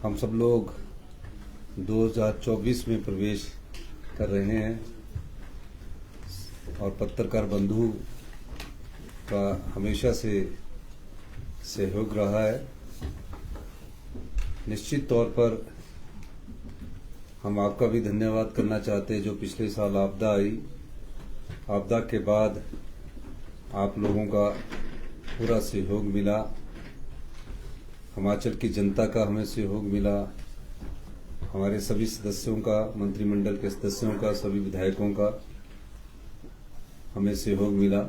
हम सब लोग 2024 में प्रवेश कर रहे हैं और पत्रकार बंधु का हमेशा से सहयोग रहा है। निश्चित तौर पर हम आपका भी धन्यवाद करना चाहते हैं। जो पिछले साल आपदा आई, आपदा के बाद आप लोगों का पूरा सहयोग मिला, हिमाचल की जनता का हमें सहयोग मिला, हमारे सभी सदस्यों का, मंत्रिमंडल के सदस्यों का, सभी विधायकों का हमें सहयोग मिला।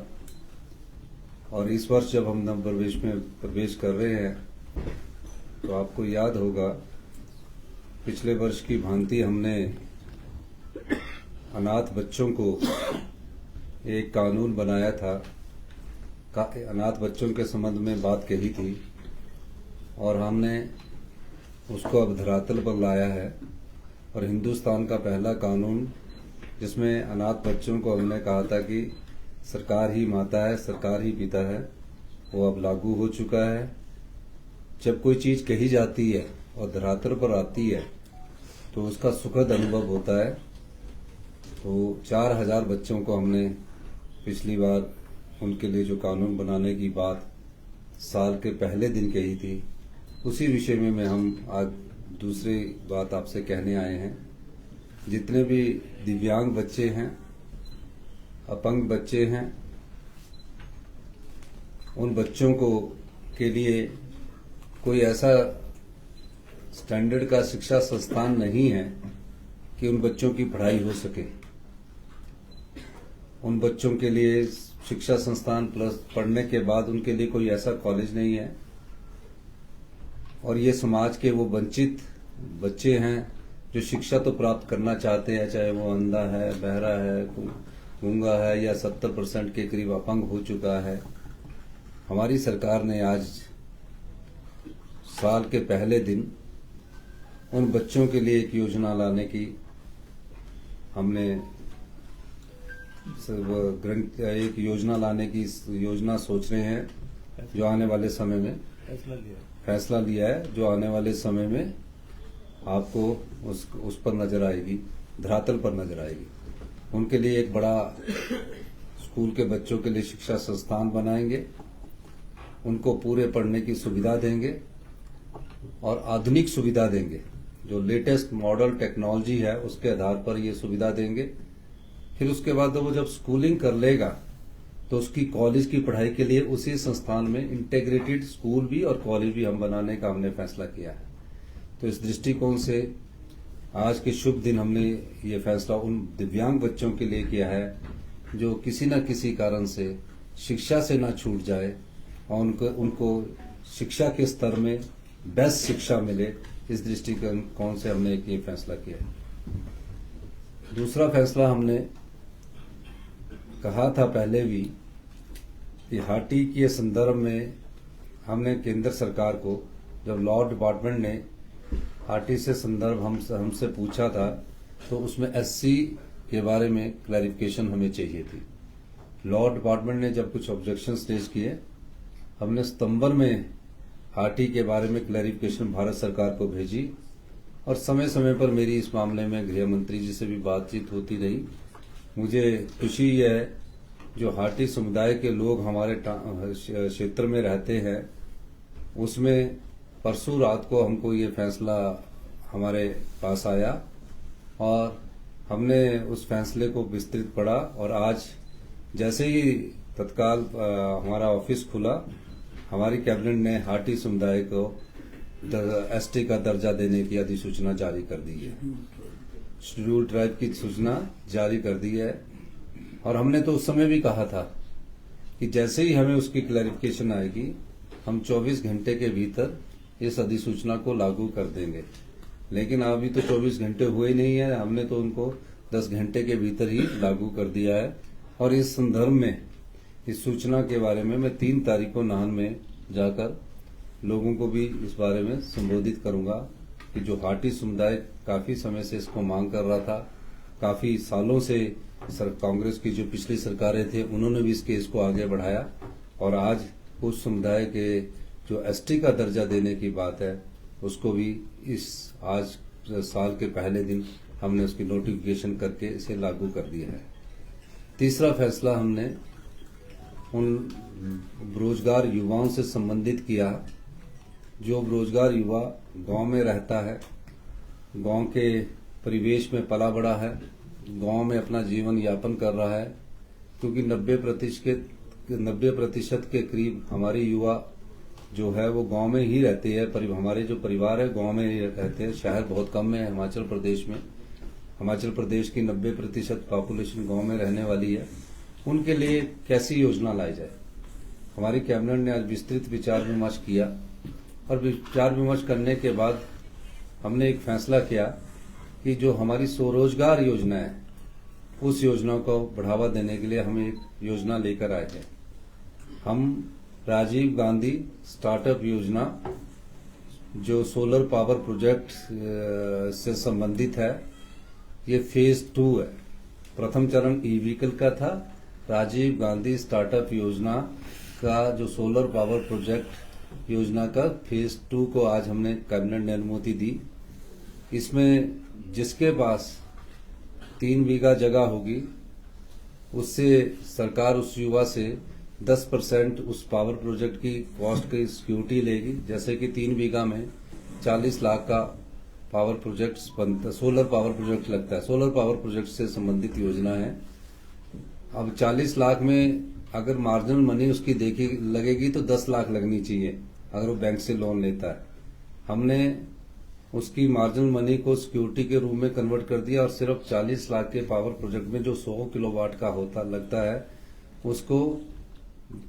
और इस वर्ष जब हम नवप्रवेश में प्रवेश कर रहे हैं तो आपको याद होगा पिछले वर्ष की भांति हमने अनाथ बच्चों को एक कानून बनाया था, अनाथ बच्चों के संबंध में बात कही थी और हमने उसको अब धरातल पर लाया है। और हिंदुस्तान का पहला कानून जिसमें अनाथ बच्चों को हमने कहा था कि सरकार ही माता है, सरकार ही पिता है, वो अब लागू हो चुका है। जब कोई चीज़ कही जाती है और धरातल पर आती है तो उसका सुखद अनुभव होता है। तो 4000 बच्चों को हमने पिछली बार उनके लिए जो कानून बनाने की बात साल के पहले दिन कही थी, उसी विषय में हम आज दूसरी बात आपसे कहने आए हैं। जितने भी दिव्यांग बच्चे हैं, अपंग बच्चे हैं, उन बच्चों को के लिए कोई ऐसा स्टैंडर्ड का शिक्षा संस्थान नहीं है कि उन बच्चों की पढ़ाई हो सके। उन बच्चों के लिए शिक्षा संस्थान प्लस पढ़ने के बाद उनके लिए कोई ऐसा कॉलेज नहीं है। और ये समाज के वो वंचित बच्चे हैं जो शिक्षा तो प्राप्त करना चाहते हैं, चाहे वो अंधा है, बहरा है, गूंगा है या 70% के करीब अपंग हो चुका है। हमारी सरकार ने आज साल के पहले दिन उन बच्चों के लिए एक योजना लाने की हमने एक योजना लाने की योजना सोच रहे हैं, जो आने वाले समय में फैसला लिया है, जो आने वाले समय में आपको उस पर नजर आएगी, धरातल पर नजर आएगी। उनके लिए एक बड़ा स्कूल के बच्चों के लिए शिक्षा संस्थान बनाएंगे, उनको पूरे पढ़ने की सुविधा देंगे और आधुनिक सुविधा देंगे। जो लेटेस्ट मॉडल टेक्नोलॉजी है उसके आधार पर ये सुविधा देंगे। फिर उसके बाद वो जब स्कूलिंग कर लेगा तो उसकी कॉलेज की पढ़ाई के लिए उसी संस्थान में इंटीग्रेटेड स्कूल भी और कॉलेज भी हम बनाने का हमने फैसला किया है। तो इस दृष्टिकोण से आज के शुभ दिन हमने ये फैसला उन दिव्यांग बच्चों के लिए किया है जो किसी न किसी कारण से शिक्षा से ना छूट जाए और उनको शिक्षा के स्तर में बेस्ट शिक्षा मिले। इस दृष्टिकोण से हमने एक ये फैसला किया है। दूसरा फैसला हमने कहा था पहले भी कि हाटी के संदर्भ में हमने केंद्र सरकार को, जब लॉ डिपार्टमेंट ने हाटी से संदर्भ हमसे पूछा था तो उसमें एससी के बारे में क्लैरिफिकेशन हमें चाहिए थी। लॉ डिपार्टमेंट ने जब कुछ ऑब्जेक्शंस रेज किए, हमने सितंबर में हाटी के बारे में क्लैरिफिकेशन भारत सरकार को भेजी और समय समय पर मेरी इस मामले में गृह मंत्री जी से भी बातचीत होती रही। मुझे खुशी है जो हाटी समुदाय के लोग हमारे क्षेत्र में रहते हैं, उसमें परसों रात को हमको ये फैसला हमारे पास आया और हमने उस फैसले को विस्तृत पढ़ा। और आज जैसे ही तत्काल हमारा ऑफिस खुला, हमारी कैबिनेट ने हाटी समुदाय को एसटी का दर्जा देने की अधिसूचना जारी कर दी है, शेड्यूल ट्राइब की सूचना जारी कर दी है। और हमने तो उस समय भी कहा था कि जैसे ही हमें उसकी क्लैरिफिकेशन आएगी हम 24 घंटे के भीतर इस अधिसूचना को लागू कर देंगे। लेकिन अभी तो 24 घंटे हुए नहीं है, हमने तो उनको 10 घंटे के भीतर ही लागू कर दिया है। और इस संदर्भ में इस सूचना के बारे में मैं 3 तारीख को नाहन में जाकर लोगों को भी इस बारे में संबोधित करूंगा कि जो हाटी समुदाय काफी समय से इसको मांग कर रहा था, काफी सालों से कांग्रेस की जो पिछली सरकारें थे उन्होंने भी इस केस को आगे बढ़ाया और आज उस समुदाय के जो एसटी का दर्जा देने की बात है उसको भी इस आज साल के पहले दिन हमने उसकी नोटिफिकेशन करके इसे लागू कर दिया है। तीसरा फैसला हमने उन बेरोजगार युवाओं से संबंधित किया जो बेरोजगार युवा गांव में रहता है, गांव के परिवेश में पला बड़ा है, गांव में अपना जीवन यापन कर रहा है, क्योंकि 90% के करीब हमारे युवा जो है वो गांव में ही रहते हैं। हमारे जो परिवार है गांव में ही रहते हैं। शहर बहुत कम है हिमाचल प्रदेश में। हिमाचल प्रदेश की 90% पॉपुलेशन गांव में रहने वाली है। उनके लिए कैसी योजना लाई जाए, हमारी कैबिनेट ने आज विस्तृत विचार विमर्श किया और विचार विमर्श करने के बाद हमने एक फैसला किया कि जो हमारी स्वरोजगार योजना है उस योजना को बढ़ावा देने के लिए हम एक योजना लेकर आए थे। हम राजीव गांधी स्टार्टअप योजना जो सोलर पावर प्रोजेक्ट से संबंधित है, ये फेज 2 है। प्रथम चरण ई व्हीकल का था। राजीव गांधी स्टार्टअप योजना का जो सोलर पावर प्रोजेक्ट योजना का फेज 2 को आज हमने कैबिनेट ने अनुमति दी। इसमें जिसके पास 3 बीघा जगह होगी उससे सरकार उस युवा से 10% उस पावर प्रोजेक्ट की कॉस्ट की सिक्योरिटी लेगी। जैसे कि 3 बीघा में 40 लाख का पावर प्रोजेक्ट बनता, सोलर पावर प्रोजेक्ट लगता है। सोलर पावर प्रोजेक्ट से संबंधित योजना है। अब 40 लाख में अगर मार्जिनल मनी उसकी लगेगी तो 10 लाख लगनी चाहिए अगर वो बैंक से लोन लेता है। हमने उसकी मार्जिनल मनी को सिक्योरिटी के रूप में कन्वर्ट कर दिया और सिर्फ 40 लाख के पावर प्रोजेक्ट में जो 100 किलोवाट का लगता है उसको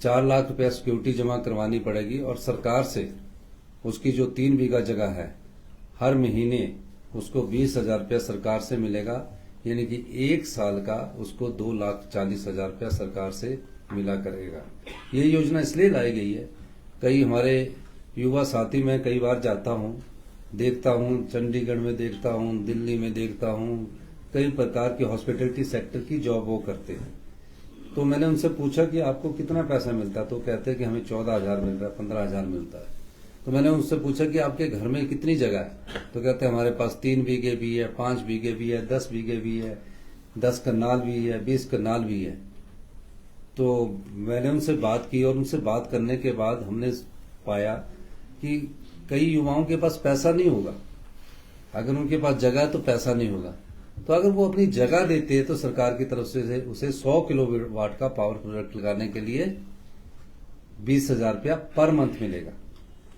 4 लाख रुपया सिक्योरिटी जमा करवानी पड़ेगी और सरकार से उसकी जो 3 बीघा जगह है हर महीने उसको 20,000 रुपया सरकार से मिलेगा। यानी कि 1 साल का उसको 2,40,000 रुपया सरकार से मिला करेगा। ये योजना इसलिए लाई गई है, कई हमारे युवा साथी मैं कई बार जाता हूँ, देखता हूँ, चंडीगढ़ में देखता हूँ, दिल्ली में देखता हूँ, कई प्रकार की हॉस्पिटैलिटी सेक्टर की जॉब वो करते हैं। तो मैंने उनसे पूछा कि आपको कितना पैसा मिलता है, तो कहते हैं कि हमें 14,000 मिल रहा है, 15,000 मिलता है। तो मैंने उनसे पूछा कि आपके घर में कितनी जगह है, तो कहते हैं हमारे पास 3 बीघे भी है, 5 बीघे भी है, 10 बीघे भी है, 10 कनाल भी है, 20 कनाल भी है। तो मैंने उनसे बात की और उनसे बात करने के बाद हमने पाया कि कई युवाओं के पास पैसा नहीं होगा। अगर उनके पास जगह है तो पैसा नहीं होगा, तो अगर वो अपनी जगह देते हैं तो सरकार की तरफ से उसे 100 किलोवाट का पावर प्रोजेक्ट लगाने के लिए 20,000 रुपया पर मंथ मिलेगा।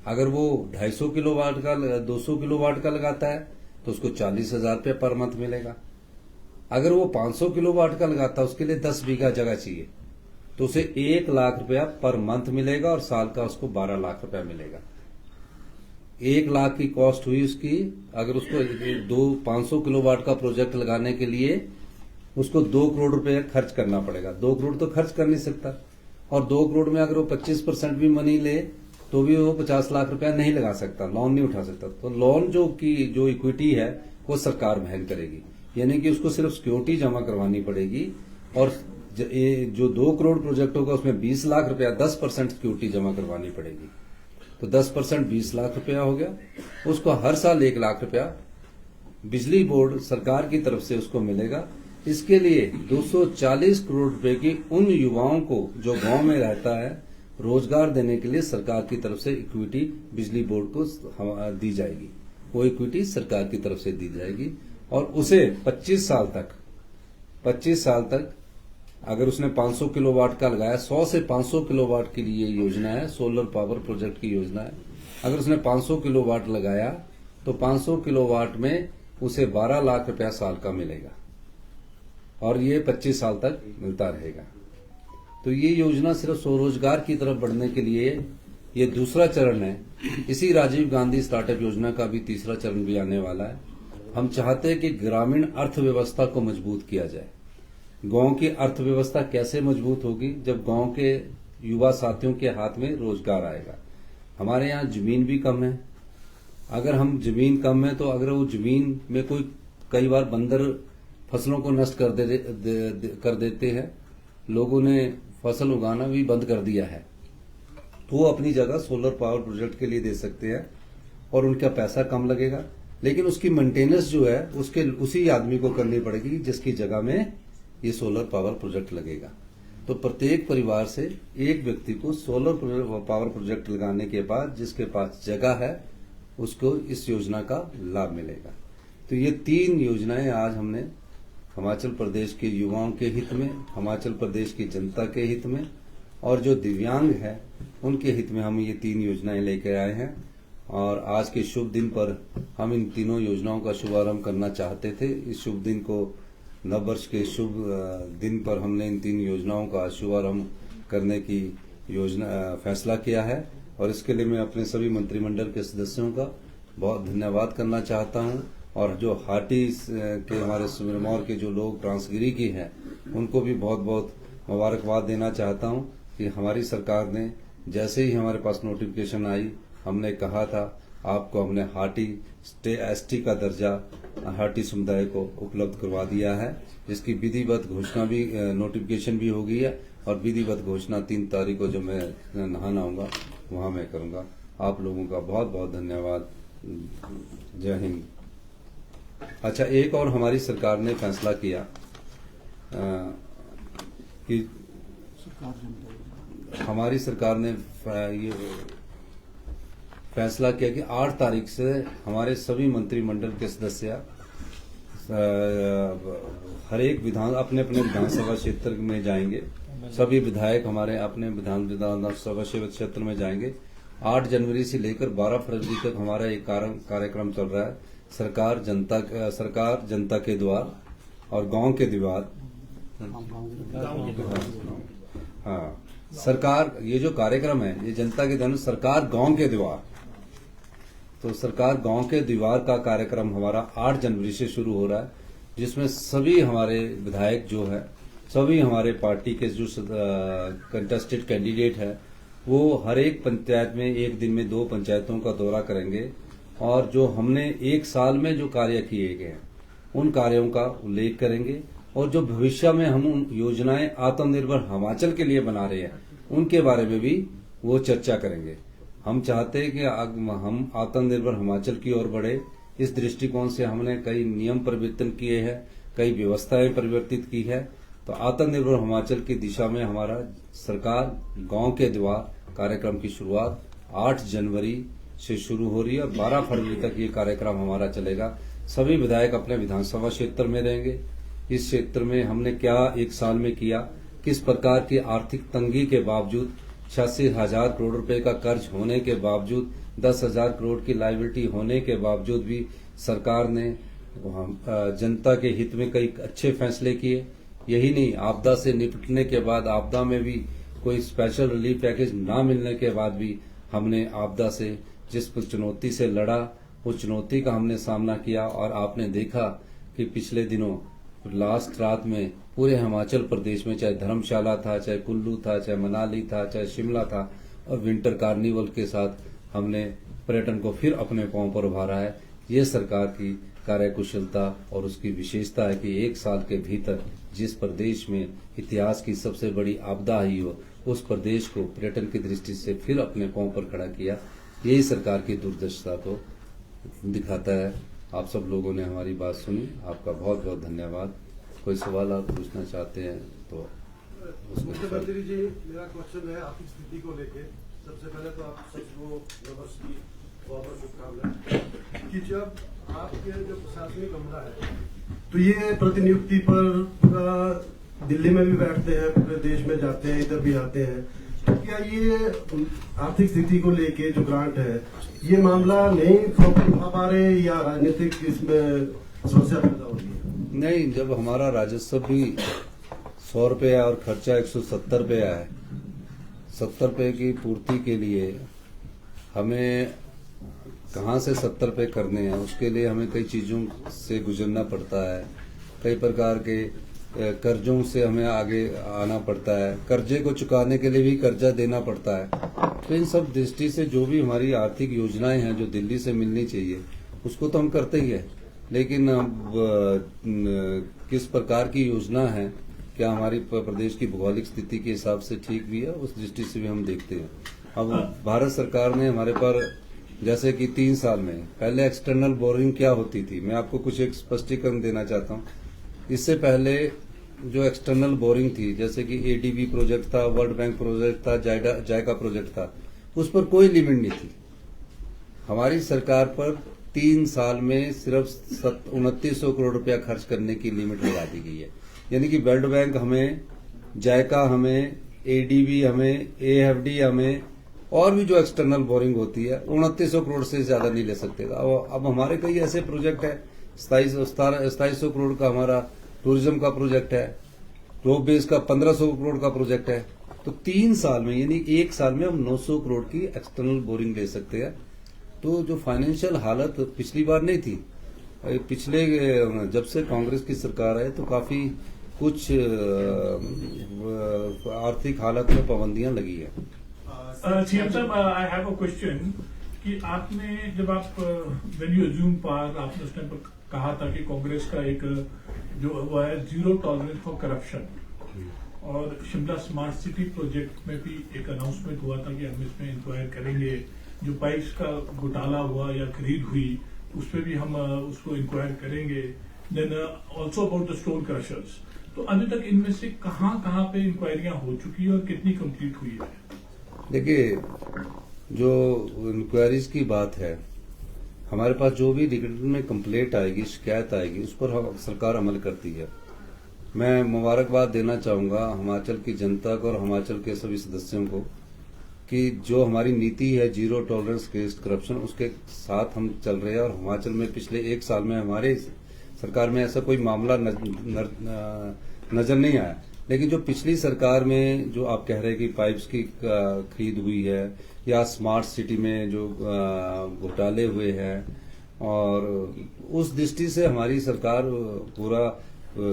अगर वो 250 किलोवाट का 200 किलोवाट का लगाता है तो उसको 40,000 रुपया पर मंथ मिलेगा। अगर वो 500 किलोवाट का लगाता है, उसके लिए 10 बीघा जगह चाहिए, तो उसे 1 लाख रुपया पर मंथ मिलेगा और साल का उसको 12 लाख रुपया मिलेगा। 1 लाख की कॉस्ट हुई उसकी। अगर उसको 500 किलोवाट का प्रोजेक्ट लगाने के लिए उसको 2 करोड़ रुपए खर्च करना पड़ेगा। 2 करोड़ तो खर्च कर नहीं सकता, और 2 करोड़ में अगर वो 25% भी मनी ले तो भी वो 50 लाख रुपया नहीं लगा सकता, लोन नहीं उठा सकता। तो लोन जो इक्विटी है वो सरकार वहन करेगी, यानी कि उसको सिर्फ सिक्योरिटी जमा करवानी पड़ेगी। और जो 2 करोड़ प्रोजेक्ट होगा उसमें 20 लाख रुपया 10% सिक्योरिटी जमा करवानी पड़ेगी। तो 10% 20 लाख रुपया हो गया। उसको हर साल 1 लाख रुपया बिजली बोर्ड सरकार की तरफ से उसको मिलेगा। इसके लिए 240 करोड़ रुपए की उन युवाओं को जो गांव में रहता है रोजगार देने के लिए सरकार की तरफ से इक्विटी बिजली बोर्ड को दी जाएगी। वो इक्विटी सरकार की तरफ से दी जाएगी और उसे 25 साल तक अगर उसने 500 किलोवाट का लगाया, 100 से 500 किलोवाट के लिए योजना है, सोलर पावर प्रोजेक्ट की योजना है। अगर उसने 500 किलोवाट लगाया तो 500 किलोवाट में उसे 12 लाख रुपया साल का मिलेगा और ये 25 साल तक मिलता रहेगा। तो ये योजना सिर्फ स्वरोजगार की तरफ बढ़ने के लिए ये दूसरा चरण है। इसी राजीव गांधी स्टार्टअप योजना का भी तीसरा चरण भी आने वाला है। हम चाहते हैं कि ग्रामीण अर्थव्यवस्था को मजबूत किया जाए। गांव की अर्थव्यवस्था कैसे मजबूत होगी? जब गांव के युवा साथियों के हाथ में रोजगार आएगा। हमारे यहाँ जमीन भी कम है। अगर हम जमीन कम है तो अगर वो जमीन में कई बार बंदर फसलों को नष्ट कर देते हैं, लोगों ने फसल उगाना भी बंद कर दिया है, तो वो अपनी जगह सोलर पावर प्रोजेक्ट के लिए दे सकते हैं और उनका पैसा कम लगेगा, लेकिन उसकी मेंटेनेंस जो है उसके उसी आदमी को करनी पड़ेगी जिसकी जगह में ये सोलर पावर प्रोजेक्ट लगेगा। तो प्रत्येक परिवार से एक व्यक्ति को सोलर पावर प्रोजेक्ट लगाने के बाद जिसके पास जगह है उसको इस योजना का लाभ मिलेगा। तो ये 3 योजनाएं आज हमने हिमाचल प्रदेश के युवाओं के हित में, हिमाचल प्रदेश की जनता के हित में और जो दिव्यांग है उनके हित में हम ये 3 योजनाएं लेकर आए हैं। और आज के शुभ दिन पर हम इन तीनों योजनाओं का शुभारंभ करना चाहते थे। इस शुभ दिन को नववर्ष के शुभ दिन पर हमने इन 3 योजनाओं का शुभारंभ करने की फैसला किया है और इसके लिए मैं अपने सभी मंत्रिमंडल के सदस्यों का बहुत धन्यवाद करना चाहता हूं और जो हाटी के हमारे सिरमौर के जो लोग ट्रांसगिरी की हैं उनको भी बहुत बहुत मुबारकबाद देना चाहता हूं कि हमारी सरकार ने जैसे ही हमारे पास नोटिफिकेशन आई हमने कहा था आपको हमने हाटी एसटी का दर्जा हाटी समुदाय को उपलब्ध करवा दिया है, जिसकी विधिवत घोषणा भी नोटिफिकेशन भी हो गई है और विधिवत घोषणा 3 तारीख को जो मैं नहाना आऊंगा वहां मैं करूंगा। आप लोगों का बहुत बहुत धन्यवाद। जय हिंद। अच्छा, एक और हमारी सरकार ने फैसला किया कि हमारी सरकार ने ये फैसला किया कि 8 तारीख से हमारे सभी मंत्रिमंडल के सदस्य हर एक अपने अपने विधानसभा क्षेत्र में जाएंगे। सभी विधायक हमारे अपने विधानसभा क्षेत्र में जाएंगे। 8 जनवरी से लेकर 12 फरवरी तक हमारा एक कार्यक्रम चल रहा है, सरकार जनता के द्वार और गांव के द्वार। हाँ, सरकार ये जो कार्यक्रम है ये जनता के द्वार, सरकार गांव के द्वार। तो सरकार गांव के द्वार का कार्यक्रम हमारा 8 जनवरी से शुरू हो रहा है, जिसमें सभी हमारे विधायक जो है, सभी हमारे पार्टी के जो कंटेस्टेड कैंडिडेट है वो हर एक पंचायत में एक दिन में 2 पंचायतों का दौरा करेंगे और जो हमने 1 साल में जो कार्य किए गए उन कार्यों का उल्लेख करेंगे और जो भविष्य में हम उन योजनाएं आत्मनिर्भर हिमाचल के लिए बना रहे हैं उनके बारे में भी वो चर्चा करेंगे। हम चाहते हैं कि हम आत्मनिर्भर हिमाचल की ओर बढ़े। इस दृष्टिकोण से हमने कई नियम परिवर्तन किए हैं, कई व्यवस्थाएं परिवर्तित की है। तो आत्मनिर्भर हिमाचल की दिशा में हमारा सरकार गांव के द्वार कार्यक्रम की शुरुआत 8 जनवरी से शुरू हो रही है और 12 फरवरी तक ये कार्यक्रम हमारा चलेगा। सभी विधायक अपने विधानसभा क्षेत्र में रहेंगे। इस क्षेत्र में हमने क्या 1 साल में किया, किस प्रकार की आर्थिक तंगी के बावजूद 86,000 करोड़ रुपए का कर्ज होने के बावजूद 10,000 करोड़ की लायबिलिटी होने के बावजूद भी सरकार ने जनता के हित में कई अच्छे फैसले किए। यही नहीं, आपदा से निपटने के बाद आपदा में भी कोई स्पेशल रिलीफ पैकेज ना मिलने के बाद भी हमने आपदा से जिस चुनौती से लड़ा उस चुनौती का हमने सामना किया। और आपने देखा कि पिछले दिनों लास्ट रात में पूरे हिमाचल प्रदेश में चाहे धर्मशाला था, चाहे कुल्लू था, चाहे मनाली था, चाहे शिमला था और विंटर कार्निवल के साथ हमने पर्यटन को फिर अपने पांव पर उभारा है। ये सरकार की कार्यकुशलता और उसकी विशेषता है कि 1 साल के भीतर जिस प्रदेश में इतिहास की सबसे बड़ी आपदा आई हो उस प्रदेश को पर्यटन की दृष्टि से फिर अपने पांव पर खड़ा किया। यही सरकार की दूरदर्शिता को दिखाता है। आप सब लोगों ने हमारी बात सुनी, आपका बहुत बहुत धन्यवाद। कोई सवाल आप पूछना चाहते हैं तो मुख्यमंत्री जी, मेरा क्वेश्चन है आर्थिक स्थिति को लेके। सबसे पहले तो आप सबको नववर्ष की बहुत बहुत शुभकामनाएं कि जब आपके जो प्रशासनिक अमला है तो ये प्रतिनियुक्ति पर पूरा दिल्ली में भी बैठते हैं, पूरे देश में जाते हैं, इधर भी आते हैं, तो क्या ये आर्थिक स्थिति को लेके जो ग्रांट है ये मामला नहीं उठा पा रहे या राजनीतिक इसमें समस्या पैदा हो रही है? नहीं, जब हमारा राजस्व भी 100 रुपये और खर्चा 170 रुपये है, 70 रुपये की पूर्ति के लिए हमें कहाँ से 70 रुपये करने हैं, उसके लिए हमें कई चीजों से गुजरना पड़ता है, कई प्रकार के कर्जों से हमें आगे आना पड़ता है, कर्जे को चुकाने के लिए भी कर्जा देना पड़ता है। तो इन सब दृष्टि से जो भी हमारी आर्थिक योजनाएं हैं जो दिल्ली से मिलनी चाहिए उसको तो हम करते ही है, लेकिन अब किस प्रकार की योजना है, क्या हमारी प्रदेश की भौगोलिक स्थिति के हिसाब से ठीक भी है, उस दृष्टि से भी हम देखते हैं। अब भारत सरकार ने हमारे पर जैसे कि 3 साल में पहले एक्सटर्नल बोरिंग क्या होती थी, मैं आपको कुछ एक स्पष्टीकरण देना चाहता हूँ। इससे पहले जो एक्सटर्नल बोरिंग थी, जैसे कि एडीबी प्रोजेक्ट था, वर्ल्ड बैंक प्रोजेक्ट था, जायका प्रोजेक्ट था, उस पर कोई लिमिट नहीं थी। हमारी सरकार पर 3 साल में सिर्फ 2900 करोड़ रुपया खर्च करने की लिमिट लगा दी गई है। यानी कि वर्ल्ड बैंक हमें, जायका हमें, एडीबी हमें, एएफडी हमें, और भी जो एक्सटर्नल बोरिंग होती है 2900 करोड़ से ज्यादा नहीं ले सकते। अब हमारे कई ऐसे प्रोजेक्ट है, 2700 करोड़ का हमारा टूरिज्म का प्रोजेक्ट है, रोप बेस का 1500 करोड़ का प्रोजेक्ट है। तो 3 साल में, यानी 1 साल में हम 900 करोड़ की एक्सटर्नल बोरिंग ले सकते हैं। तो जो फाइनेंशियल हालत पिछली बार नहीं थी, पिछले जब से कांग्रेस की सरकार है तो काफी कुछ आर्थिक हालत में पाबंदियां लगी है। सीएम साहब, आई हैव अ क्वेश्चन कि आपने जब आप व्हेन यू अज्यूम पावर, आपने उस टाइम पर कहा था कि कांग्रेस का एक जो वो है जीरो टॉलरेंस फॉर करप्शन, और शिमला स्मार्ट सिटी प्रोजेक्ट में भी एक अनाउंसमेंट हुआ था कि हम इसमें इंक्वायर करेंगे। जो पाइप्स का घोटाला हुआ या खरीद हुई, उस पर भी हम उसको इंक्वायर करेंगे। Then also about the stone crushers. तो अभी तक इनमें से कहाँ पे इंक्वायरियां हो चुकी है और कितनी कंप्लीट हुई है? देखिए, जो इंक्वायरीज की बात है, हमारे पास जो भी रिटर्न में कंप्लेंट आएगी, शिकायत आएगी, उस पर सरकार अमल करती है। मैं मुबारकबाद देना चाहूंगा हिमाचल की जनता को और हिमाचल के सभी सदस्यों को कि जो हमारी नीति है जीरो टॉलरेंस अगेंस्ट करप्शन, उसके साथ हम चल रहे हैं। और हिमाचल में पिछले 1 साल में हमारे सरकार में ऐसा कोई मामला नजर नहीं आया। लेकिन जो पिछली सरकार में जो आप कह रहे हैं कि पाइप्स की खरीद हुई है या स्मार्ट सिटी में जो घोटाले हुए हैं, और उस दृष्टि से हमारी सरकार पूरा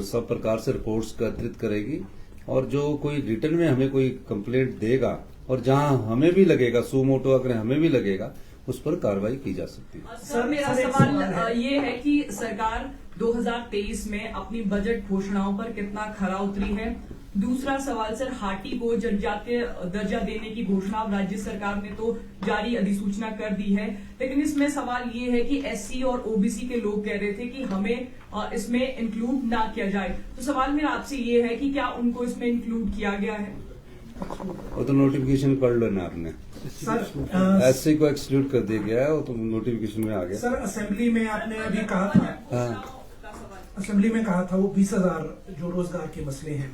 सब प्रकार से रिपोर्ट्स एकत्रित करेगी, और जो कोई रिटर्न में हमें कोई कंप्लेंट देगा और जहां हमें भी लगेगा, सुमोटो अगर हमें भी लगेगा, उस पर कार्रवाई की जा सकती है। सर, मेरा सवाल ये है कि सरकार 2023 में अपनी बजट घोषणाओं पर कितना खरा उतरी है। दूसरा सवाल सर, हाटी को जनजातीय दर्जा देने की घोषणा राज्य सरकार ने तो जारी अधिसूचना कर दी है, लेकिन इसमें सवाल ये है कि एससी और ओबीसी के लोग कह रहे थे कि हमें इसमें इंक्लूड ना किया जाए। तो सवाल मेरा आपसे ये है कि क्या उनको इसमें इंक्लूड किया गया है? वो तो नोटिफिकेशन पढ़ लेना आपने, सर एससी को एक्सक्लूड कर दिया गया है, वो तो नोटिफिकेशन में आ गया। सर, असेंबली में आपने अभी कहा था, असेंबली में कहा था वो 20,000 जो रोजगार के मसले हैं,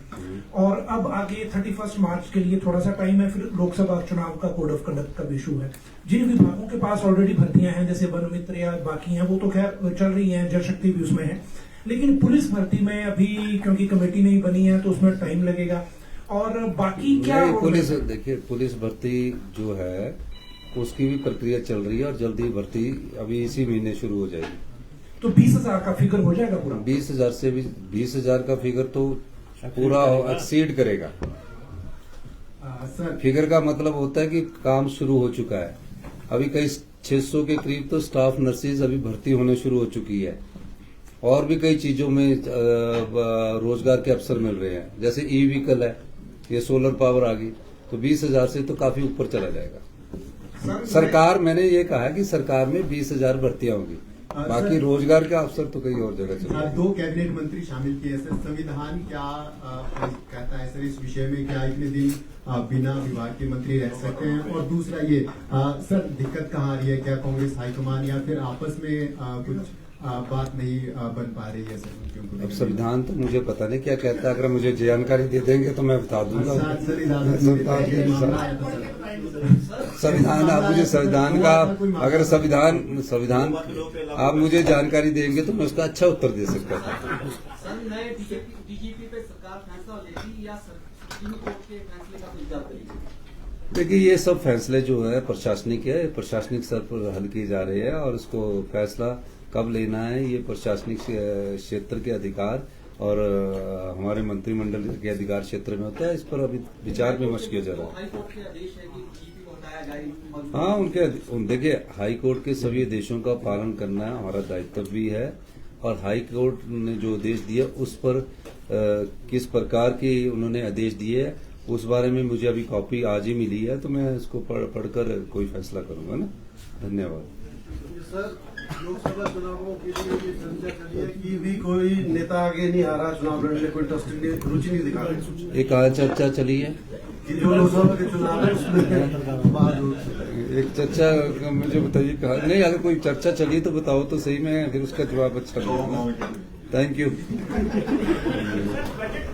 और अब आगे 31 मार्च के लिए थोड़ा सा टाइम है, फिर लोकसभा चुनाव का कोड ऑफ कंडक्ट का इशू है। जिन विभागों के पास ऑलरेडी भर्तियां हैं, जैसे वन मित्र या बाकी हैं, वो तो खैर चल रही हैं, जल शक्ति भी उसमें है, लेकिन पुलिस भर्ती में अभी क्योंकि कमेटी नहीं बनी है तो उसमें टाइम लगेगा। और बाकी क्या पुलिस, देखिए पुलिस भर्ती जो है उसकी भी प्रक्रिया चल रही है, और जल्दी भर्ती अभी इसी महीने शुरू हो जाएगी। तो 20,000 का फिगर हो जाएगा पूरा? 20,000 से भी 20,000 का फिगर तो पूरा एक्सीड करेगा। फिगर का मतलब होता है कि काम शुरू हो चुका है। अभी कई 600 के करीब तो स्टाफ नर्सेज अभी भर्ती होने शुरू हो चुकी है, और भी कई चीजों में रोजगार के अवसर मिल रहे हैं। जैसे ई व्हीकल है, ये सोलर पावर आ गई, तो 20,000 से तो काफी ऊपर चला जाएगा। सरकार, मैंने ये कहा कि सरकार में 20,000 भर्तियां होंगी, बाकी रोजगार का अवसर तो कहीं और जगह चलेगा। 2 कैबिनेट मंत्री शामिल किए सर। संविधान क्या कहता है सर इस विषय में? क्या इतने दिन बिना विभाग के मंत्री रह सकते हैं? और दूसरा ये सर, दिक्कत कहाँ आ रही है? क्या कांग्रेस हाईकमान या फिर आपस में कुछ बात नहीं बन पा रही है सर? अब संविधान तो मुझे पता नहीं क्या कहता है, अगर मुझे जानकारी दे देंगे तो मैं बता दूंगा। संविधान, आप मुझे संविधान का, अगर संविधान आप मुझे जानकारी देंगे तो मैं उसका अच्छा उत्तर दे सकता था। डीजीपी पे सरकार फैसला लेगी या सुप्रीम कोर्ट के फैसले का इंतजार करेगी? देखिए, ये सब फैसले जो है प्रशासनिक है, प्रशासनिक स्तर पर हल किए जा रहे हैं, और इसको फैसला कब लेना है ये प्रशासनिक क्षेत्र के अधिकार और हमारे मंत्रिमंडल के अधिकार क्षेत्र में होता है। इस पर अभी विचार विमर्श किया जा रहा है। हाईकोर्ट के आदेश है कि डीजीपी को हटाया जाए। हाँ, उनके देखिए, हाई कोर्ट के सभी आदेशों का पालन करना हमारा दायित्व भी है, और हाई कोर्ट ने जो आदेश दिया उस पर किस प्रकार के उन्होंने आदेश दिए उस बारे में मुझे अभी कॉपी आज ही मिली है, तो मैं इसको पढ़कर कोई फैसला करूंगा ना। धन्यवाद। सर, लोकसभा चुनावों के लिए ये चर्चा चली है कि भी कोई नेता आगे नहीं आ रहा चुनाव लड़ने, कोई इंटरेस्ट नहीं, रुचि नहीं दिखा रहे एक आज चर्चा चली है कि जो लोकसभा के चुनाव है उसमें बाद एक चर्चा का मुझे बताइए कहा नहीं, अगर कोई चर्चा चली तो बताओ तो सही में, फिर उसका जवाब अच्छा देगा। Thank you. बजट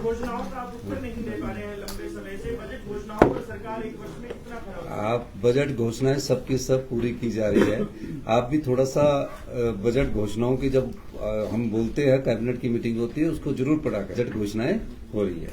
घोषणाओं का आप उत्तर नहीं दे पा रहे हैं लंबे समय से। बजट घोषणाओं पर सरकार एक वर्ष में कितना खरा आप बजट घोषणाएं सबकी सब पूरी की जा रही है। आप भी थोड़ा सा बजट घोषणाओं की जब हम बोलते हैं कैबिनेट की मीटिंग होती है उसको जरूर पढ़ा कर। बजट घोषणाएं हो रही है।